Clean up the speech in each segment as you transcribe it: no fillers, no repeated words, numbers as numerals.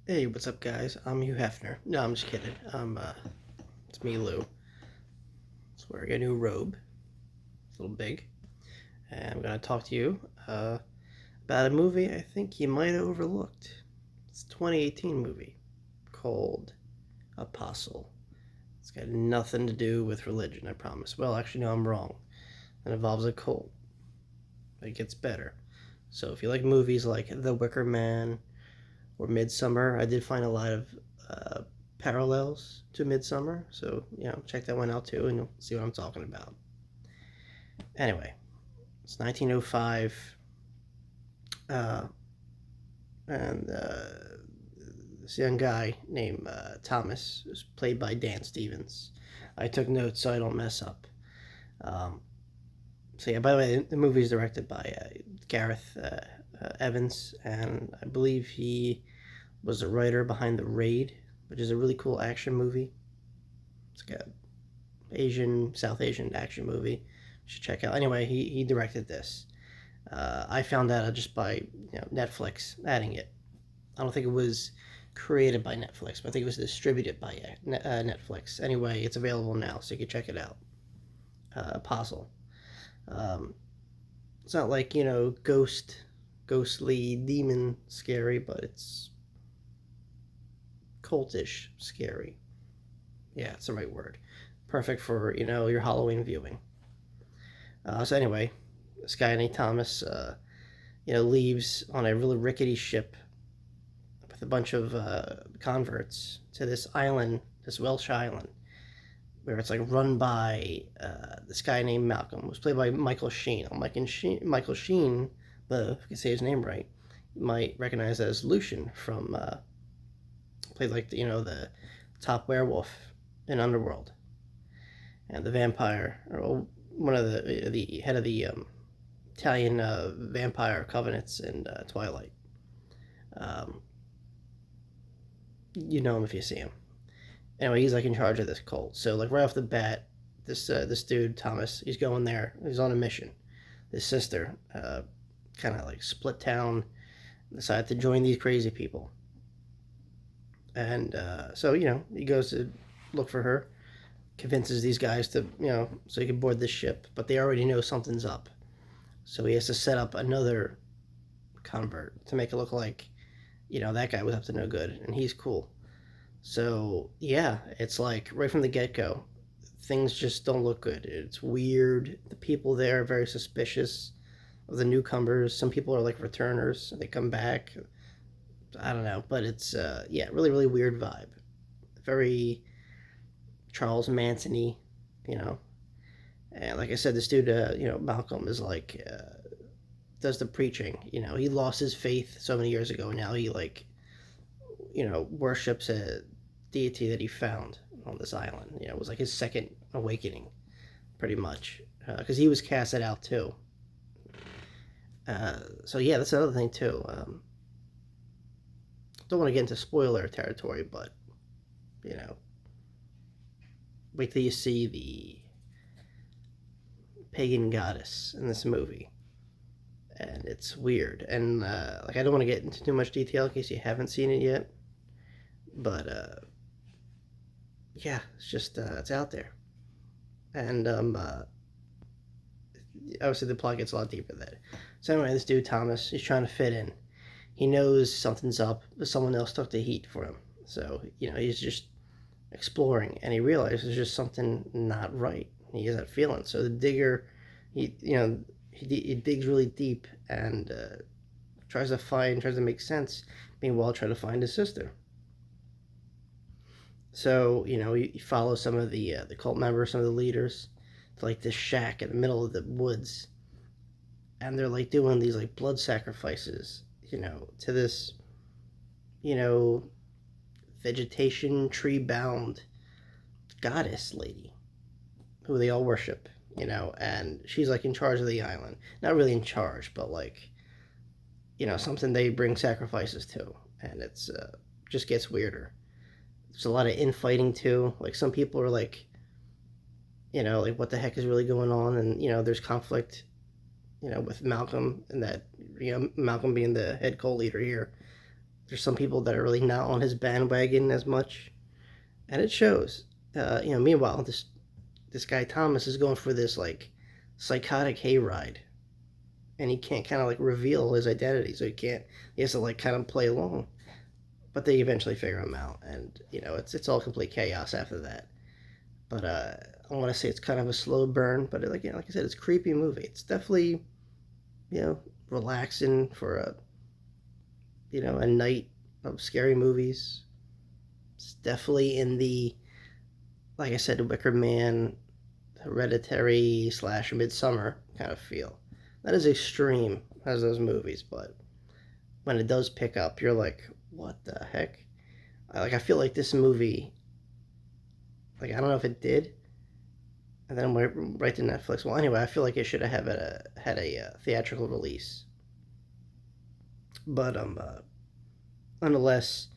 Hey, what's up, guys? I'm Hugh Hefner. No, I'm just kidding. It's me, Lou. Just wearing a new robe. It's a little big. And I'm gonna talk to you about a movie I think you might have overlooked. It's a 2018 movie called Apostle. It's got nothing to do with religion, I promise. Well, actually, no, I'm wrong. It involves a cult. It gets better. So if you like movies like The Wicker Man or Midsummer, I did find a lot of uh, parallels to Midsummer. So, check that one out too, and you'll see what I'm talking about. Anyway, it's 1905, uh, and this young guy named Thomas is played by Dan Stevens. I took notes so I don't mess up. Um, so, yeah, by the way, the movie is directed by Gareth Evans, and I believe he was the writer behind The Raid, which is a really cool action movie. It's like South Asian action movie. You should check out. Anyway, he directed this. I found out just by Netflix adding it. I don't think it was created by Netflix, but I think it was distributed by Netflix. Anyway, it's available now, so you can check it out. Apostle. Um, it's not like ghostly demon scary, but it's cultish scary. Yeah, it's the right word. Perfect for your Halloween viewing. So anyway, this guy named Thomas, leaves on a really rickety ship with a bunch of converts to this island, this Welsh island, where it's like run by this guy named Malcolm. It was played by Michael Sheen. Michael Sheen, if I can say his name right, you might recognize as Lucian from played like the top werewolf in Underworld, and the vampire, or one of the head of the Italian vampire covenants in Twilight. Um, you know him if you see him. Anyway, he's like in charge of this cult. So like right off the bat, this dude Thomas, he's going there. He's on a mission. His sister, kind of like split town, decided to join these crazy people, and so he goes to look for her, convinces these guys to so he can board this ship, but they already know something's up. So he has to set up another convert to make it look like that guy was up to no good and he's cool. So yeah, it's like right from the get go, things just don't look good. It's weird. The people there are very suspicious of the newcomers. Some people are like returners. They come back. I don't know, but it's yeah, really really weird vibe. Very Charles Manson-y, you know. And like I said, this dude, Malcolm is like does the preaching. He lost his faith so many years ago. Now he like worships a deity that he found on this island. It was like his second awakening, pretty much, because he was casted out too. So yeah, that's another thing too. Don't want to get into spoiler territory, but you know, wait till you see the pagan goddess in this movie, and it's weird. And like I don't want to get into too much detail in case you haven't seen it yet, but yeah, it's just it's out there, and obviously the plot gets a lot deeper than that. So anyway, this dude Thomas, he's trying to fit in. He knows something's up, but someone else took the heat for him. So he's just exploring, and he realizes there's just something not right. He has that feeling. So the digger, he digs really deep and tries to make sense. Meanwhile, try to find his sister. So he follows some of the cult members, some of the leaders, to like this shack in the middle of the woods, and they're like doing these like blood sacrifices, to this, you know, vegetation tree bound goddess lady who they all worship, and she's like in charge of the island. Not really in charge, but like, something they bring sacrifices to, and it's just gets weirder. There's a lot of infighting too. Like some people are like, like what the heck is really going on, and there's conflict, with Malcolm, and that Malcolm being the head cult leader here, there's some people that are really not on his bandwagon as much, and it shows. Meanwhile, this guy Thomas is going for this like psychotic hayride, and he can't kind of like reveal his identity, so he has to like kind of play along. But they eventually figure him out, and it's all complete chaos after that. But I want to say it's kind of a slow burn, but like I said, it's a creepy movie. It's definitely relaxing for a night of scary movies. It's definitely in the, like I said, Wicker Man, Hereditary / Midsummer kind of feel. Not as extreme as those movies, but when it does pick up, you're like, what the heck? I feel like this movie, like I don't know if it did, and then I'm right to Netflix. Well, anyway, I feel like it should have had a theatrical release, but nonetheless,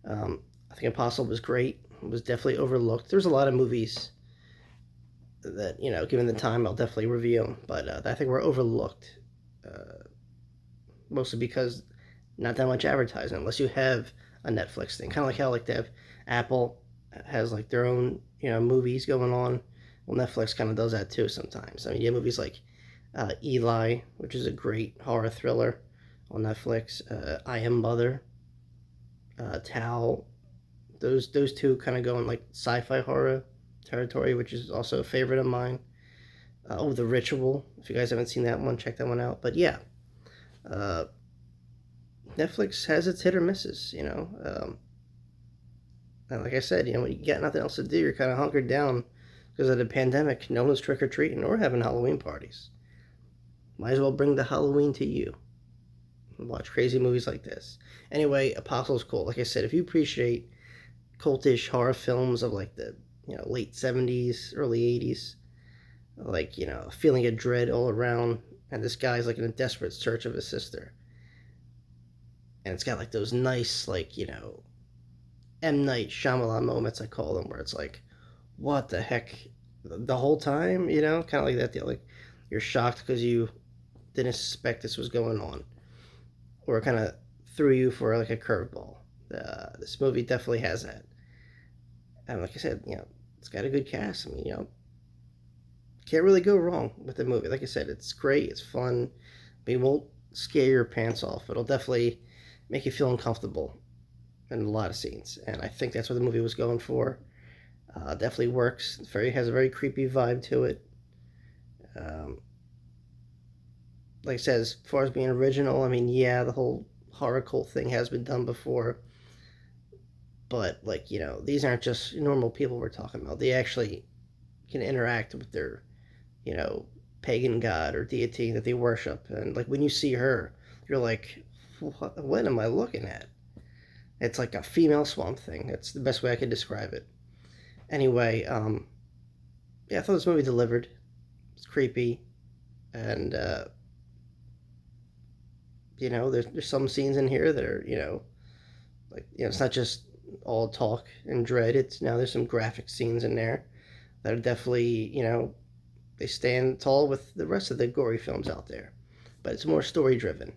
I think Apostle was great. It was definitely overlooked. There's a lot of movies that given the time, I'll definitely review, but I think we're overlooked, mostly because not that much advertising unless you have a Netflix thing. Kind of like how like they have Apple has like their own movies going on. Well, Netflix kind of does that too sometimes. I mean, you have movies like Eli, which is a great horror thriller on Netflix. I Am Mother, Tao. Those two kind of go in like sci-fi horror territory, which is also a favorite of mine. The Ritual. If you guys haven't seen that one, check that one out. But yeah, uh, Netflix has its hit or misses. And like I said, when you got nothing else to do, you're kind of hunkered down because of the pandemic. No one's trick or treating or having Halloween parties. Might as well bring the Halloween to you. Watch crazy movies like this. Anyway, Apostle's cool. Like I said, if you appreciate cultish horror films of like the late 70s, early 80s, like a feeling of dread all around, and this guy's like in a desperate search of his sister, and it's got like those nice like M. Night Shyamalan moments, I call them, where it's like, what the heck, the whole time, kind of like that deal. Like you're shocked because you didn't suspect this was going on, or kind of threw you for like a curveball. This movie definitely has that, and like I said, it's got a good cast. I mean, can't really go wrong with the movie. Like I said, it's great, it's fun, but it won't scare your pants off. It'll definitely make you feel uncomfortable in a lot of scenes, and I think that's what the movie was going for. Definitely works. Has a very creepy vibe to it. Um, like I said, as far as being original, I mean, yeah, the whole horror cult thing has been done before, but like these aren't just normal people we're talking about. They actually can interact with their you know pagan god or deity that they worship, and like when you see her, you're like, what am I looking at? It's like a female Swamp Thing. That's the best way I could describe it. Anyway, yeah, I thought this movie delivered. It's creepy, and there's some scenes in here that are like it's not just all talk and dread. It's now there's some graphic scenes in there that are definitely they stand tall with the rest of the gory films out there, but it's more story driven.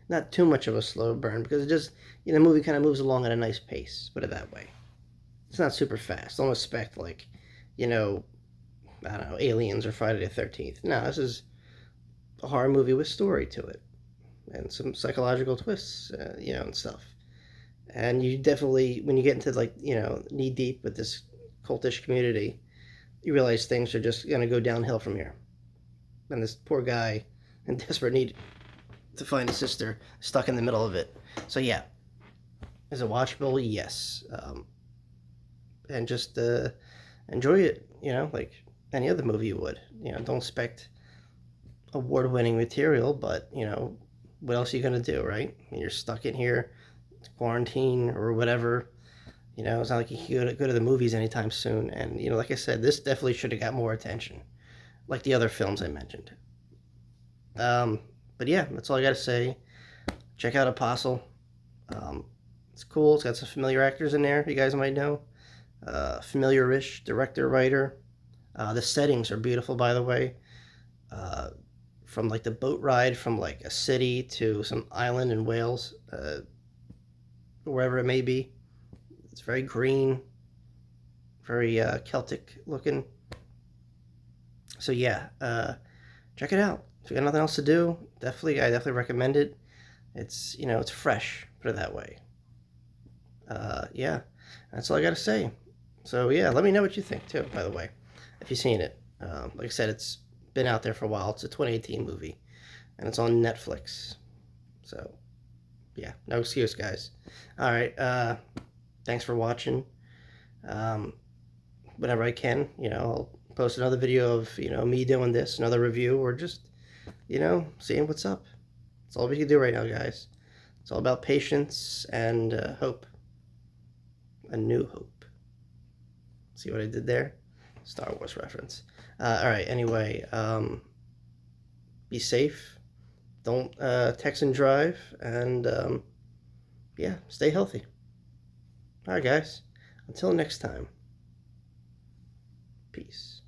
Not too much of a slow burn because it just the movie kind of moves along at a nice pace. Put it that way. It's not super fast. Don't expect like I don't know, Aliens or Friday the 13th. No, this is a horror movie with story to it and some psychological twists, and stuff. And you definitely, when you get into like knee deep with this cultish community, you realize things are just gonna go downhill from here. And this poor guy in desperate need to find his sister stuck in the middle of it. So yeah, is it watchable? Yes. And just enjoy it. Like any other movie you would. Don't expect award-winning material, but what else are you gonna do, right? You're stuck in here, quarantine or whatever. It's not like you can go to the movies anytime soon. And like I said, this definitely should have got more attention, like the other films I mentioned. But yeah, that's all I gotta say. Check out Apostle. It's cool. It's got some familiar actors in there you guys might know. Familiar-ish director, writer. The settings are beautiful, by the way. From like the boat ride from like a city to some island in Wales. wherever it may be. It's very green, very Celtic looking. So yeah, check it out. If you got nothing else to do, I definitely recommend it. It's, it's fresh, put it that way. Yeah, that's all I gotta say. So yeah, let me know what you think too, by the way, if you've seen it. Like I said, it's been out there for a while. It's a 2018 movie, and it's on Netflix. So yeah, no excuse, guys. All right, thanks for watching. Whenever I can, I'll post another video of, me doing this, another review, or just, seeing what's up. That's all we can do right now, guys. It's all about patience and hope. A new hope. See what I did there? Star Wars reference. Alright, anyway, be safe. Don't text and drive. And, yeah, stay healthy. Alright, guys. Until next time. Peace.